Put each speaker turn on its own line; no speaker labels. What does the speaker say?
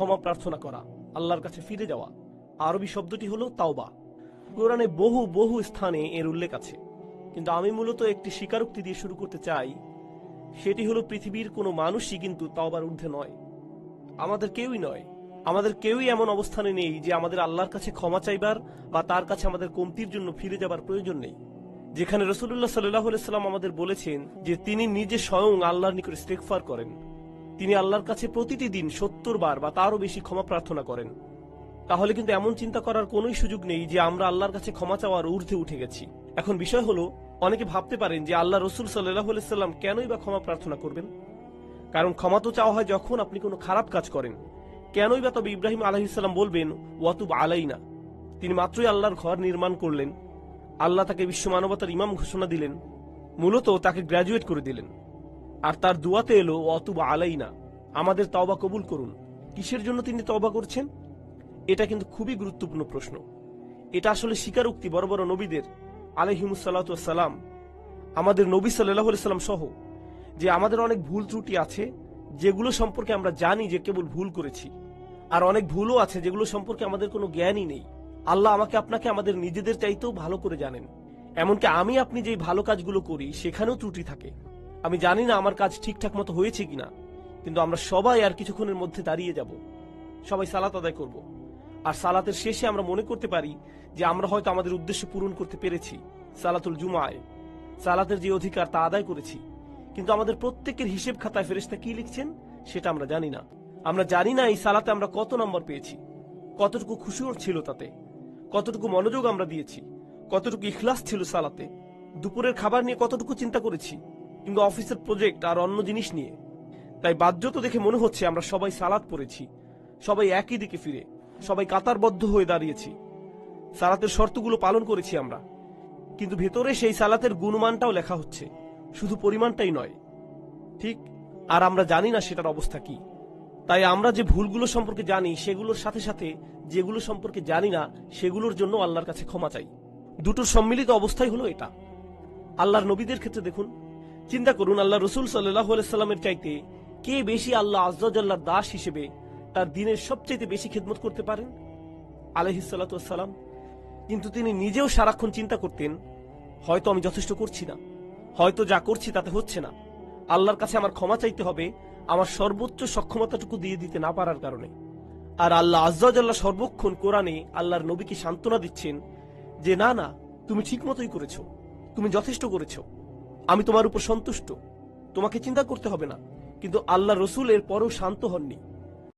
ক্ষমা প্রার্থনা করা, আল্লাহর কাছে ফিরে যাওয়া। আরবি শব্দটি হলো তাওবা। কোরআনে বহু বহু স্থানে এর উল্লেখ আছে, কিন্তু আমি মূলত একটি স্বীকারোক্তি দিয়ে শুরু করতে চাই। সেটি হলো পৃথিবীর কোনো মানুষই কিন্তু তাওবার ঊর্ধ্বে নয়। আমাদের কেউই নয়, আমাদের কেউই এমন অবস্থানে নেই যে আমাদের আল্লাহর কাছে ক্ষমা চাইবার বা তার কাছে আমাদের কমতির জন্য ফিরে যাবার প্রয়োজন নেই। যেখানে রাসূলুল্লাহ সাল্লাল্লাহু আলাইহি সাল্লাম আমাদের বলেছেন যে তিনি নিজে স্বয়ং আল্লাহর নিকট ইস্তেগফার করেন, তিনি আল্লাহর কাছে প্রতিটি দিন ৭০ বার বা তারও বেশি ক্ষমা প্রার্থনা করেন। তাহলে কিন্তু এমন চিন্তা করার কোনোই সুযোগ নেই যে আমরা আল্লাহর কাছে ক্ষমা চাওয়ার ঊর্ধ্বে উঠে গেছি। এখন বিষয় হলো, অনেকে ভাবতে পারেন যে আল্লাহ রসুল সাল্লাল্লাহু আলাইহি সাল্লাম কেনই বা ক্ষমা প্রার্থনা করবেন? কারণ ক্ষমা তো চাওয়া হয় যখন আপনি কোনো খারাপ কাজ করেন। কেনই বা তবে ইব্রাহিম আলাইহিস সালাম বলবেন ওয়াতুব আলাইনা? তিনি মাত্রই আল্লাহর ঘর নির্মাণ করলেন, আল্লাহ তাকে বিশ্ব মানবতার ইমাম ঘোষণা দিলেন, মূলত তাকে গ্র্যাজুয়েট করে দিলেন, আর তার দুয়াতে এলো ওয়াতুব আলাইনা, আমাদের তওবা কবুল করুন। কিসের জন্য তিনি তওবা করছেন? এটা কিন্তু খুবই গুরুত্বপূর্ণ প্রশ্ন। এটা আসলে স্বীকারোক্তি বড় বড় নবীদের আলাইহিমুসসালাতু ওয়াসসালাম, আমাদের নবী সাল্লাল্লাহু আলাইহি সাল্লাম সহ, যে আমাদের অনেক ভুল ত্রুটি আছে যেগুলো সম্পর্কে আমরা জানি যে কেবল ভুল করেছি, আর অনেক ভুলও আছে যেগুলো সম্পর্কে আমাদের কোনো জ্ঞানই নেই। আল্লাহ আমাকে আপনাকে আমাদের নিজেদের চাইতেও ভালো করে জানেন। এমনকি আমি আপনি যেই ভালো কাজগুলো করি সেখানেও ত্রুটি থাকে। আমি জানি না আমার কাজ ঠিকঠাক মতো হয়েছে কিনা, কিন্তু আমরা সবাই আর কিছুক্ষণের মধ্যে দাঁড়িয়ে যাব, সবাই সালাত আদায় করব, আর সালাতের শেষে আমরা মনে করতে পারি যে আমরা হয়তো আমাদের উদ্দেশ্য পূরণ করতে পেরেছি, সালাতুল জুমায় সালাতের যে অধিকার তা আদায় করেছি। কিন্তু আমাদের প্রত্যেকের হিসেব খাতায় ফেরেশতা কি লিখছেন সেটা আমরা জানি না। আমরা জানি না এই সালাতে আমরা কত নম্বর পেয়েছি, কতটুকু খুশি ছিল তাতে, কতটুকু মনোযোগ আমরা দিয়েছি, কতটুকু ইখলাস ছিল সালাতে, দুপুরের খাবার নিয়ে কতটুকু চিন্তা করেছি, কিংবা অফিসের প্রজেক্ট আর অন্য জিনিস নিয়ে। তাই বাহ্যত দেখে মনে হচ্ছে আমরা সবাই সালাত পড়েছি, সবাই একই দিকে ফিরে, সবাই কাতারবদ্ধ হয়ে দাঁড়িয়েছি, সালাতের শর্তগুলো পালন করেছি আমরা। কিন্তু ভেতরে সেই সালাতের গুণমানটাও লেখা হচ্ছে, শুধু পরিমাণটাই নয়, ঠিক? আর আমরা জানি না সেটার অবস্থা কি। তাই আমরা যে ভুলগুলো সম্পর্কে জানি সেগুলোর সাথে সাথে যেগুলো সম্পর্কে জানি না সেগুলোর জন্য আল্লাহর কাছে ক্ষমা চাই। দুটোর সম্মিলিত অবস্থাই হলো এটা। আল্লাহর নবীদের ক্ষেত্রে দেখুন, চিন্তা করুন, আল্লাহ রসুল সাল্লাল্লাহু আলাইহি সাল্লামের চাইতে কে বেশি আল্লাহ আয্যা ওয়া জাল্লার দাস হিসেবে তার দ্বীনের সবচেয়ে বেশি খেদমত করতে পারেন? আলাইহিস সালাতু ওয়াস সালাম। কিন্তু তিনি নিজেও সারাক্ষণ চিন্তা করতেন, হয়তো আমি যথেষ্ট করছি না, হয়তো যা করছি তাতে হচ্ছে না, আল্লাহর কাছে আমার ক্ষমা চাইতে হবে আমার সর্বোচ্চ সক্ষমতাটুকু দিয়ে দিতে না পারার কারণে। আর আল্লাহ আয্যা ওয়া জাল্লা সর্বক্ষণ কোরআনে আল্লাহর নবীকে সান্ত্বনা দিচ্ছেন যে না না, তুমি ঠিক মতোই করেছো, তুমি যথেষ্ট করেছো, আমি তোমার উপর সন্তুষ্ট, তোমাকে চিন্তা করতে হবে না। কিন্তু আল্লাহ রসুল এর পরেও শান্ত হননি।